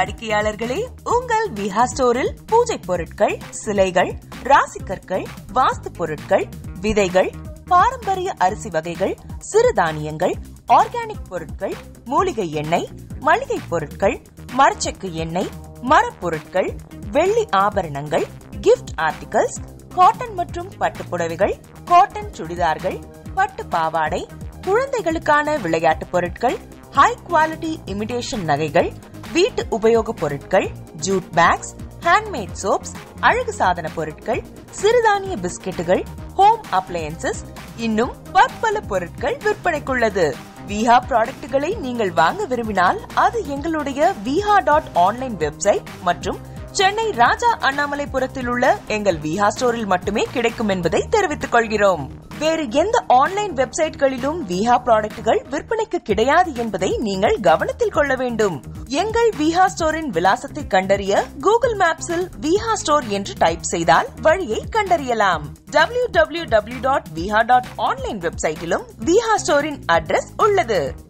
வாடிக்கையாளர்களே, உங்கள் விஹா ஸ்டோரில் பூஜை பொருட்கள், சிலைகள், ராசிக்கற்கள், வாஸ்து பொருட்கள், விதைகள், பாரம்பரிய அரிசி வகைகள், சிறுதானியங்கள், ஆர்கானிக் பொருட்கள், மூலிகை எண்ணெய், மளிகை பொருட்கள், மரச்செக்கு எண்ணெய், மரப்பொருட்கள், வெள்ளி ஆபரணங்கள், கிஃப்ட் ஆர்டிகல்ஸ், காட்டன் மற்றும் பட்டு புடவைகள், காட்டன் சுடிதார்கள், பட்டு பாவாடை, குழந்தைகளுக்கான விளையாட்டு பொருட்கள், ஹை குவாலிட்டி இமிடேஷன் நகைகள், வீட்டு உபயோக பொருட்கள், ஜூட் பேக்ஸ், ஹேண்ட்மேட் சோப்ஸ், அழகு சாதன பொருட்கள், சிறுதானிய பிஸ்கெட்டுகள், ஹோம் அப்ளையன்சஸ், இன்னும் பற்பல பொருட்கள் விற்பனைக்குள்ளது. விஹா ப்ராடக்ட்களை நீங்கள் வாங்க விரும்பினால் அது எங்களுடைய viha.online வெப்சைட் மற்றும் சென்னை ராஜா அண்ணாமலைபுரத்தில் உள்ள எங்கள் விஹா ஸ்டோரில் மட்டுமே கிடைக்கும் என்பதை தெரிவித்துக் கொள்கிறோம். வேறு எந்த ஆன்லைன் வெப்சைட்களிலும் விஹா ப்ராடக்ட்கள் விற்பனைக்கு கிடையாது என்பதை நீங்கள் கவனத்தில் கொள்ள வேண்டும். எங்கள் விஹா ஸ்டோரின் விலாசத்தை கண்டறிய கூகுள் மேப்ஸில் விஹா ஸ்டோர் என்று டைப் செய்தால் வழியை கண்டறியலாம். www.viha.online வெப்சைட்டிலும் விஹா ஸ்டோரின் அட்ரஸ் உள்ளது.